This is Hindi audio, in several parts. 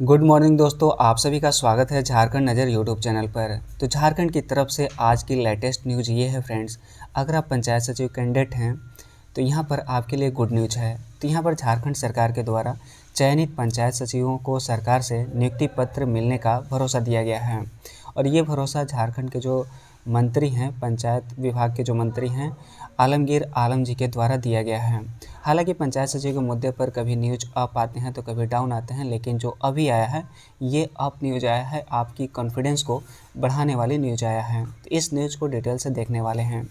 गुड मॉर्निंग दोस्तों, आप सभी का स्वागत है झारखंड नज़र यूट्यूब चैनल पर। तो झारखंड की तरफ से आज की लेटेस्ट न्यूज़ ये है फ्रेंड्स, अगर आप पंचायत सचिव कैंडिडेट हैं तो यहाँ पर आपके लिए गुड न्यूज़ है। तो यहाँ पर झारखंड सरकार के द्वारा चयनित पंचायत सचिवों को सरकार से नियुक्ति पत्र मिलने का भरोसा दिया गया है और ये भरोसा झारखंड के जो मंत्री हैं, पंचायत विभाग के जो मंत्री हैं, आलमगीर आलम जी के द्वारा दिया गया है। हालांकि पंचायत सचिव के मुद्दे पर कभी न्यूज अप आते हैं तो कभी डाउन आते हैं, लेकिन जो अभी आया है ये अप न्यूज आया है, आपकी कॉन्फिडेंस को बढ़ाने वाली न्यूज आया है। तो इस न्यूज को डिटेल से देखने वाले हैं।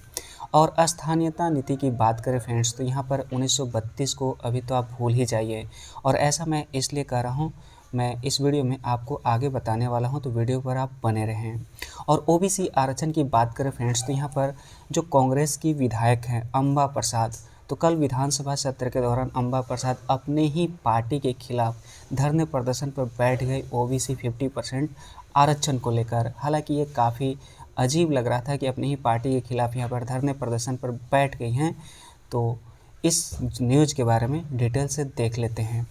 और स्थानीयता नीति की बात करें फ्रेंड्स, तो यहाँ पर 1932 को अभी तो आप भूल ही जाइए। और ऐसा मैं इसलिए कह रहा हूँ, मैं इस वीडियो में आपको आगे बताने वाला हूँ, तो वीडियो पर आप बने रहें। और ओबीसी आरक्षण की बात करें फ्रेंड्स, तो यहाँ पर जो कांग्रेस की विधायक हैं अंबा प्रसाद, तो कल विधानसभा सत्र के दौरान अंबा प्रसाद अपने ही पार्टी के खिलाफ धरने प्रदर्शन पर बैठ गए ओबीसी 50% आरक्षण को लेकर। हालांकि ये काफ़ी अजीब लग रहा था कि अपनी ही पार्टी के खिलाफ यहाँ पर धरने प्रदर्शन पर बैठ गई हैं। तो इस न्यूज़ के बारे में डिटेल से देख लेते हैं।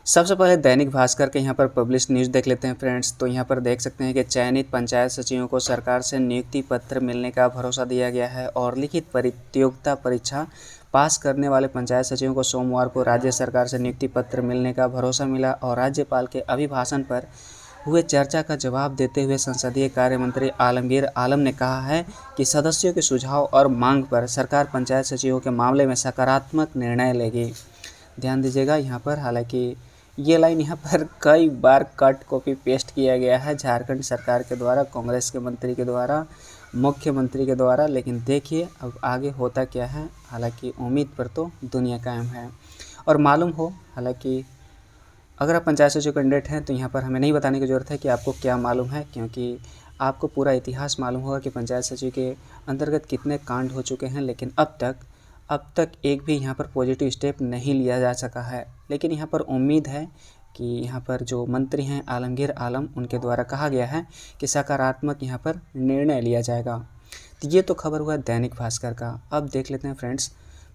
सबसे पहले दैनिक भास्कर के यहाँ पर पब्लिश न्यूज़ देख लेते हैं फ्रेंड्स। तो यहाँ पर देख सकते हैं कि चयनित पंचायत सचिवों को सरकार से नियुक्ति पत्र मिलने का भरोसा दिया गया है और लिखित प्रतियोगिता परीक्षा पास करने वाले पंचायत सचिवों को सोमवार को राज्य सरकार से नियुक्ति पत्र मिलने का भरोसा मिला। और राज्यपाल के अभिभाषण पर हुए चर्चा का जवाब देते हुए संसदीय कार्य मंत्री आलमगीर आलम ने कहा है कि सदस्यों के सुझाव और मांग पर सरकार पंचायत सचिवों के मामले में सकारात्मक निर्णय लेगी। ध्यान दीजिएगा यहाँ पर, हालांकि ये लाइन यहाँ पर कई बार कट कॉपी पेस्ट किया गया है झारखंड सरकार के द्वारा, कांग्रेस के मंत्री के द्वारा, मुख्यमंत्री के द्वारा, लेकिन देखिए अब आगे होता क्या है। हालांकि उम्मीद पर तो दुनिया कायम है। और मालूम हो, हालांकि अगर आप पंचायत सचिव कैंडिडेट हैं तो यहाँ पर हमें नहीं बताने की ज़रूरत है कि आपको क्या मालूम है, क्योंकि आपको पूरा इतिहास मालूम होगा कि पंचायत सचिव के अंतर्गत कितने कांड हो चुके हैं, लेकिन अब तक एक भी यहाँ पर पॉजिटिव स्टेप नहीं लिया जा सका है। लेकिन यहाँ पर उम्मीद है कि यहाँ पर जो मंत्री हैं आलमगीर आलम, उनके द्वारा कहा गया है कि सकारात्मक यहाँ पर निर्णय लिया जाएगा। तो ये तो खबर हुआ दैनिक भास्कर का। अब देख लेते हैं फ्रेंड्स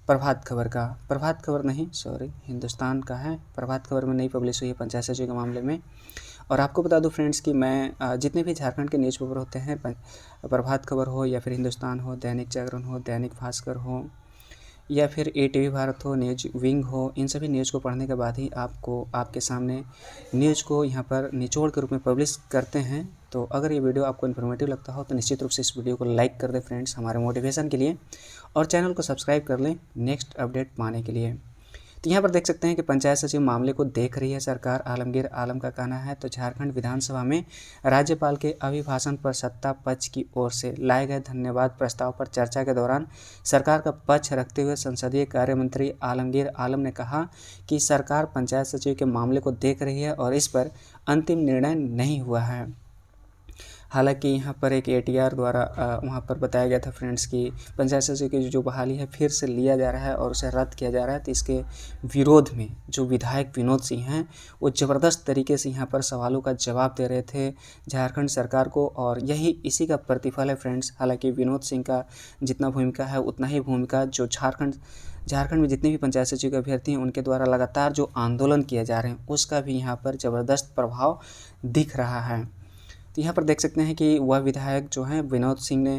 प्रभात खबर का। प्रभात खबर नहीं, सॉरी, हिंदुस्तान का है। प्रभात खबर में नहीं पब्लिश हुई है पंचायत सचिव के मामले में। और आपको बता दूं फ्रेंड्स कि मैं जितने भी झारखंड के न्यूज़पेपर होते हैं, प्रभात खबर हो या फिर हिंदुस्तान हो, दैनिक जागरण हो, दैनिक भास्कर हो या फिर एटीवी भारत हो, न्यूज विंग हो, इन सभी न्यूज़ को पढ़ने के बाद ही आपको आपके सामने न्यूज़ को यहाँ पर निचोड़ के रूप में पब्लिश करते हैं। तो अगर ये वीडियो आपको इन्फॉर्मेटिव लगता हो तो निश्चित रूप से इस वीडियो को लाइक कर दें फ्रेंड्स, हमारे मोटिवेशन के लिए, और चैनल को सब्सक्राइब कर लें नेक्स्ट अपडेट पाने के लिए। तो यहाँ पर देख सकते हैं कि पंचायत सचिव मामले को देख रही है सरकार, आलमगीर आलम का कहना है। तो झारखंड विधानसभा में राज्यपाल के अभिभाषण पर सत्ता पक्ष की ओर से लाए गए धन्यवाद प्रस्ताव पर चर्चा के दौरान सरकार का पक्ष रखते हुए संसदीय कार्य मंत्री आलमगीर आलम ने कहा कि सरकार पंचायत सचिव के मामले को देख रही है और इस पर अंतिम निर्णय नहीं हुआ है। हालांकि यहाँ पर एक एटीआर द्वारा वहाँ पर बताया गया था फ्रेंड्स कि पंचायत सचिव की जो बहाली है फिर से लिया जा रहा है और उसे रद्द किया जा रहा है। तो इसके विरोध में जो विधायक विनोद सिंह हैं वो ज़बरदस्त तरीके से यहाँ पर सवालों का जवाब दे रहे थे झारखंड सरकार को, और यही इसी का प्रतिफल है फ्रेंड्स। हालांकि विनोद सिंह का जितना भूमिका है उतना ही भूमिका जो झारखंड में जितने भी पंचायत सचिव के अभ्यर्थी हैं उनके द्वारा लगातार जो आंदोलन किए जा रहे हैं उसका भी यहाँ पर ज़बरदस्त प्रभाव दिख रहा है। तो यहाँ पर देख सकते हैं कि वह विधायक जो हैं विनोद सिंह ने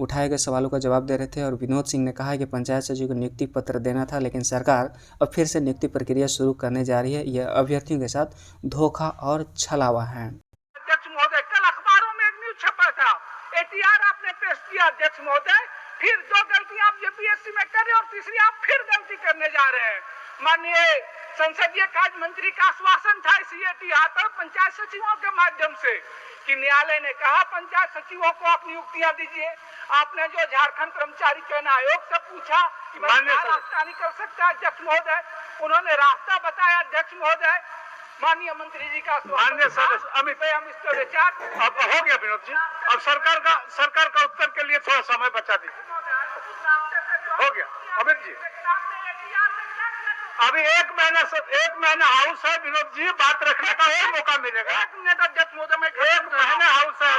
उठाए गए सवालों का जवाब दे रहे थे और विनोद सिंह ने कहा कि पंचायत सचिव को नियुक्ति पत्र देना था, लेकिन सरकार अब फिर से नियुक्ति प्रक्रिया शुरू करने जा रही है। यह अभ्यर्थियों के साथ धोखा और छलावा है। अध्यक्ष महोदय, कल अखबारों में एक न्यूज छपा था, एटीआर आपने पेश किया अध्यक्ष महोदय, फिर दो गलतियां आप जेपीएससी में कर रहे और तीसरी आप फिर गलती करने जा रहे हैं। माननीय संसदीय कार्य मंत्री का आश्वासन था इसी एटीआर पर पंचायत सचिवों के माध्यम से कि न्यायालय ने कहा पंचायत सचिवों को आप नियुक्तियां दीजिए। आपने जो झारखंड कर्मचारी चयन आयोग से पूछा कि रास्ता नहीं कर सकता अध्यक्ष महोदय, उन्होंने रास्ता बताया अध्यक्ष महोदय। माननीय मंत्री जी का माननीय सदस्य अमित भाई, हम इस पर विचार अब हो गया विनोद जी। अब सरकार का उत्तर के लिए थोड़ा समय बचा दीजिए। हो गया अमित जी, अभी एक महीना हाउस है विनोद जी, बात रखने का और मौका मिलेगा। एक मिनट अध्यक्ष महोदय, में एक महीना हाउस है।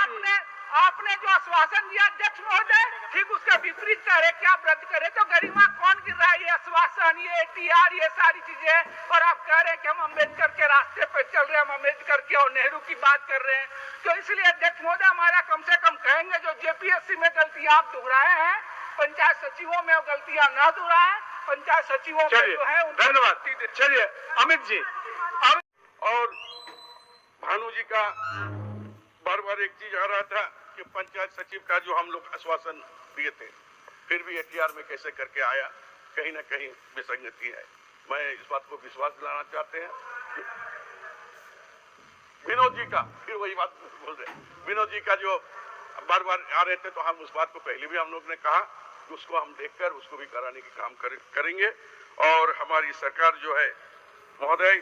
आपने जो आश्वासन दिया अध्यक्ष महोदय, ठीक उसका विपरीत करे कि आप रद्द करें, तो गरिमा कौन गिर रहा है? ये आश्वासन, ये एटीआर, ये सारी चीजें, और आप कह रहे हैं कि हम अम्बेडकर के रास्ते पे चल रहे हैं, हम अम्बेडकर के और नेहरू की बात कर रहे हैं। तो इसलिए अध्यक्ष महोदय, हमारा कम से कम कहेंगे जो जेपीएससी में गलतियां आप दोहराए हैं, पंचायत सचिवों में वो गलतियां न दोहराए, पंचायत सचिवों में जो है। धन्यवाद। चलिए अमित जी, और भानु जी का बार बार एक चीज आ रहा था कि पंचायत सचिव का जो हम लोग आश्वासन दिए थे, फिर भी एटीआर में कैसे करके आया, कहीं ना कहीं विसंगति है। मैं इस बात को विश्वास दिलाना चाहते हैं। विनोद जी का फिर वही बात बोल रहे, विनोद जी का जो बार बार आ रहे थे, तो हम उस बात को पहले भी हम लोग ने कहा कि उसको हम देखकर उसको भी कराने की काम करेंगे। और हमारी सरकार जो है महोदय,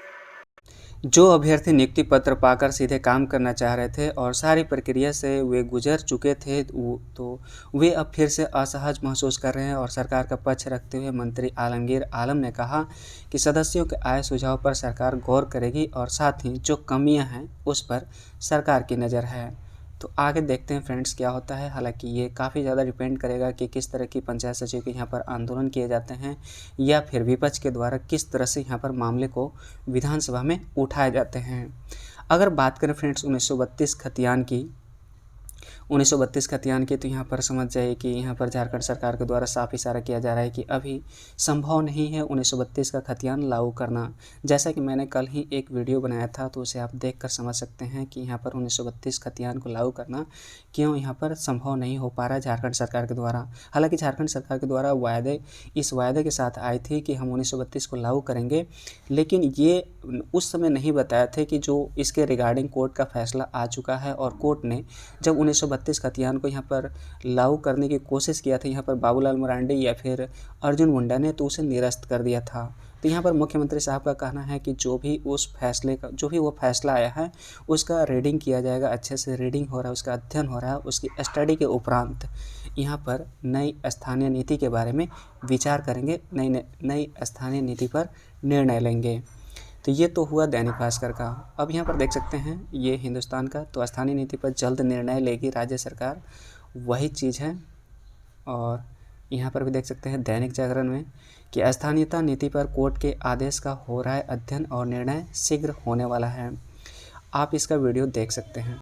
जो अभ्यर्थी नियुक्ति पत्र पाकर सीधे काम करना चाह रहे थे और सारी प्रक्रिया से वे गुजर चुके थे, तो वे अब फिर से असहज महसूस कर रहे हैं। और सरकार का पक्ष रखते हुए मंत्री आलमगीर आलम ने कहा कि सदस्यों के आए सुझाव पर सरकार गौर करेगी और साथ ही जो कमियां हैं उस पर सरकार की नज़र है। तो आगे देखते हैं फ्रेंड्स क्या होता है। हालांकि ये काफ़ी ज़्यादा डिपेंड करेगा कि किस तरह की पंचायत सचिव के यहाँ पर आंदोलन किए जाते हैं या फिर विपक्ष के द्वारा किस तरह से यहाँ पर मामले को विधानसभा में उठाए जाते हैं। अगर बात करें फ्रेंड्स 1932 खतियान की, 1932 खतियान की, तो यहाँ पर समझ जाइए कि यहाँ पर झारखंड सरकार के द्वारा साफ इशारा किया जा रहा है कि अभी संभव नहीं है 1932 का खतियान लागू करना। जैसा कि मैंने कल ही एक वीडियो बनाया था, तो उसे आप देखकर समझ सकते हैं कि यहाँ पर 1932 खतियान को लागू करना क्यों यहाँ पर संभव नहीं हो पा रहा है झारखंड सरकार के द्वारा। हालांकि झारखंड सरकार के द्वारा इस वायदे के साथ आई थी कि हम 1932 को लागू करेंगे, लेकिन ये उस समय नहीं बताया थे कि जो इसके रिगार्डिंग कोर्ट का फैसला आ चुका है और कोर्ट ने जब 1932 खतियान को यहाँ पर लागू करने की कोशिश किया था, यहाँ पर बाबूलाल मरांडी या फिर अर्जुन मुंडा ने, तो उसे निरस्त कर दिया था। तो यहाँ पर मुख्यमंत्री साहब का कहना है कि जो भी वो फैसला आया है उसका रीडिंग किया जाएगा, अच्छे से रीडिंग हो रहा है, उसका अध्ययन हो रहा है, उसकी स्टडी के उपरांत यहाँ पर नई स्थानीय नीति के बारे में विचार करेंगे, नई स्थानीय नीति पर निर्णय लेंगे। तो ये तो हुआ दैनिक भास्कर का। अब यहाँ पर देख सकते हैं ये हिंदुस्तान का, तो स्थानीय नीति पर जल्द निर्णय लेगी राज्य सरकार, वही चीज़ है। और यहाँ पर भी देख सकते हैं दैनिक जागरण में कि स्थानीयता नीति पर कोर्ट के आदेश का हो रहा है अध्ययन और निर्णय शीघ्र होने वाला है। आप इसका वीडियो देख सकते हैं।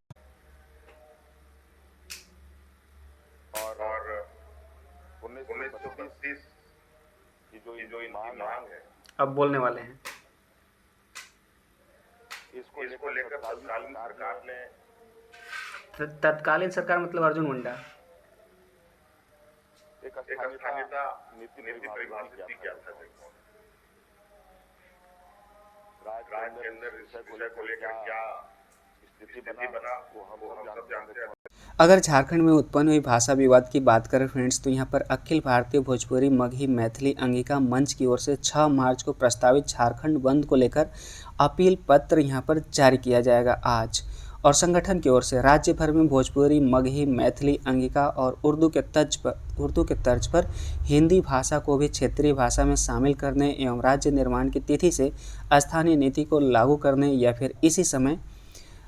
और 1932 की जो मांग है, अब बोलने वाले हैं, इसको लेकर तत्कालीन सरकार ने, तत्कालीन सरकार मतलब अर्जुन मुंडा, एक स्थानीयता नीति परिभाषित किया था। राज्य के अंदर इस विषय को लेकर क्या स्थिति बना वो हम सब जानते हैं। अगर झारखंड में उत्पन्न हुई भाषा विवाद की बात करें फ्रेंड्स, तो यहाँ पर अखिल भारतीय भोजपुरी मगही मैथिली अंगिका मंच की ओर से 6 मार्च को प्रस्तावित झारखंड बंद को लेकर अपील पत्र यहाँ पर जारी किया जाएगा आज। और संगठन की ओर से राज्य भर में भोजपुरी मगही मैथिली अंगिका और उर्दू के तर्ज पर हिंदी भाषा को भी क्षेत्रीय भाषा में शामिल करने एवं राज्य निर्माण की तिथि से स्थानीय नीति को लागू करने या फिर इसी समय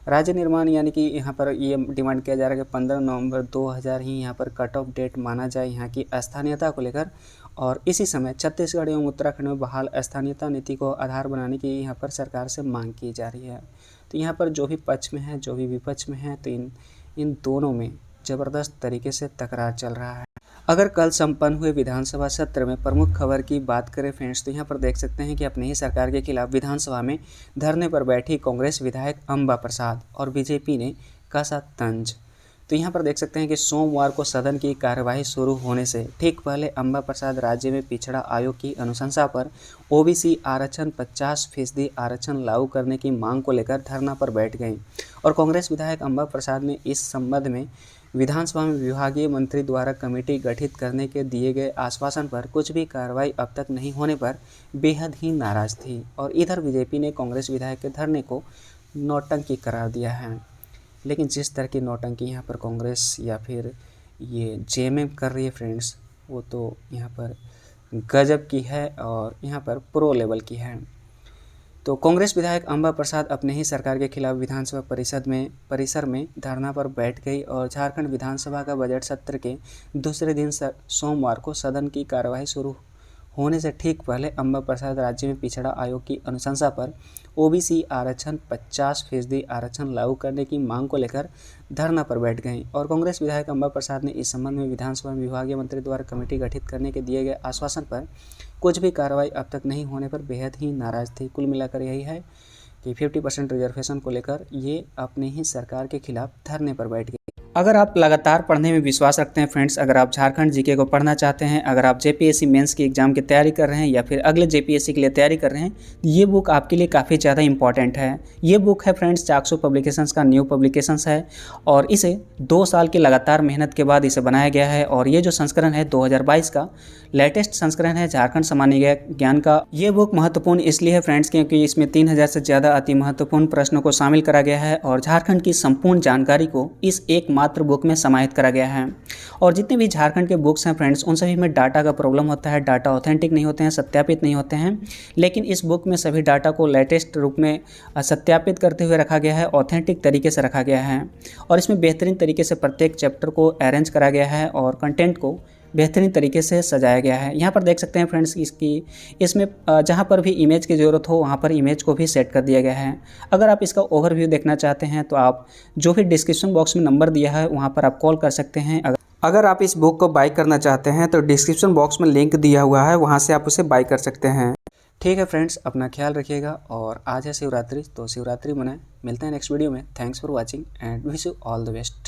राज्य निर्माण, यानी कि यहाँ पर ये डिमांड किया जा रहा है कि 15 नवंबर 2000 ही यहाँ पर कट ऑफ डेट माना जाए यहाँ की स्थानीयता को लेकर। और इसी समय छत्तीसगढ़ एवं उत्तराखंड में बहाल स्थानीयता नीति को आधार बनाने की यहाँ पर सरकार से मांग की जा रही है। तो यहाँ पर जो भी पक्ष में है, जो भी विपक्ष में है, तो इन दोनों में ज़बरदस्त तरीके से तकरार चल रहा है। अगर कल संपन्न हुए विधानसभा सत्र में प्रमुख खबर की बात करें फ्रेंड्स, तो यहाँ पर देख सकते हैं कि अपनी ही सरकार के खिलाफ विधानसभा में धरने पर बैठी कांग्रेस विधायक अंबा प्रसाद और बीजेपी ने कसा तंज। तो यहाँ पर देख सकते हैं कि सोमवार को सदन की कार्यवाही शुरू होने से ठीक पहले अंबा प्रसाद राज्य में पिछड़ा आयोग की अनुशंसा पर ओबीसी आरक्षण 50% आरक्षण लागू करने की मांग को लेकर धरना पर बैठ गए। और कांग्रेस विधायक अंबा प्रसाद ने इस संबंध में विधानसभा में विभागीय मंत्री द्वारा कमेटी गठित करने के दिए गए आश्वासन पर कुछ भी कार्रवाई अब तक नहीं होने पर बेहद ही नाराज थी। और इधर बीजेपी ने कांग्रेस विधायक के धरने को नौटंकी करार दिया है। लेकिन जिस तरह की नौटंकी यहाँ पर कांग्रेस या फिर ये जेएमएम कर रही है फ्रेंड्स, वो तो यहाँ पर गजब की है और यहाँ पर प्रो लेवल की है। तो कांग्रेस विधायक अंबा प्रसाद अपने ही सरकार के खिलाफ विधानसभा परिसर में धरना पर बैठ गई और झारखंड विधानसभा का बजट सत्र के दूसरे दिन सोमवार को सदन की कार्यवाही शुरू होने से ठीक पहले अंबा प्रसाद राज्य में पिछड़ा आयोग की अनुशंसा पर ओबीसी आरक्षण 50% आरक्षण लागू करने की मांग को लेकर धरना पर बैठ गईं और कांग्रेस विधायक अंबा प्रसाद ने इस संबंध में विधानसभा में विभागीय मंत्री द्वारा कमेटी गठित करने के दिए गए आश्वासन पर कुछ भी कार्रवाई अब तक नहीं होने पर बेहद ही नाराज थी। कुल मिलाकर यही है कि 50% रिजर्वेशन को लेकर ये अपनी ही सरकार के खिलाफ धरने पर बैठ गए। अगर आप लगातार पढ़ने में विश्वास रखते हैं फ्रेंड्स, अगर आप झारखंड जीके को पढ़ना चाहते हैं, अगर आप जेपीएससी मेंस की एग्जाम की तैयारी कर रहे हैं या फिर अगले जेपीएससी के लिए तैयारी कर रहे हैं, ये बुक आपके लिए काफ़ी ज़्यादा इंपॉर्टेंट है। ये बुक है फ्रेंड्स चाक्सू पब्लिकेशंस का न्यू पब्लिकेशंस है और इसे 2 साल की लगातार मेहनत के बाद इसे बनाया गया है और ये जो संस्करण है 2022 का लेटेस्ट संस्करण है झारखंड सामान्य ज्ञान का। ये बुक महत्वपूर्ण इसलिए है फ्रेंड्स क्योंकि इसमें 3000 से ज़्यादा अति महत्वपूर्ण प्रश्नों को शामिल करा गया है और झारखंड की संपूर्ण जानकारी को इस एकमात्र बुक में समाहित करा गया है। और जितने भी झारखंड के बुक्स हैं फ्रेंड्स उन सभी में डाटा का प्रॉब्लम होता है, डाटा ऑथेंटिक नहीं होते हैं, सत्यापित नहीं होते हैं, लेकिन इस बुक में सभी डाटा को लेटेस्ट रूप में सत्यापित करते हुए रखा गया है, ऑथेंटिक तरीके से रखा गया है और इसमें बेहतरीन तरीके से प्रत्येक चैप्टर को अरेंज करा गया है और कंटेंट को बेहतरीन तरीके से सजाया गया है। यहाँ पर देख सकते हैं फ्रेंड्स इसमें जहाँ पर भी इमेज की ज़रूरत हो वहाँ पर इमेज को भी सेट कर दिया गया है। अगर आप इसका ओवरव्यू देखना चाहते हैं तो आप जो भी डिस्क्रिप्शन बॉक्स में नंबर दिया है वहाँ पर आप कॉल कर सकते हैं। अगर आप इस बुक को बाय करना चाहते हैं तो डिस्क्रिप्शन बॉक्स में लिंक दिया हुआ है, वहाँ से आप उसे बाय कर सकते हैं। ठीक है फ्रेंड्स, अपना ख्याल रखिएगा और आज है शिवरात्रि, तो शिवरात्रि मनाएं। मिलते हैं नेक्स्ट वीडियो में। Thanks for watching and wish you all the best.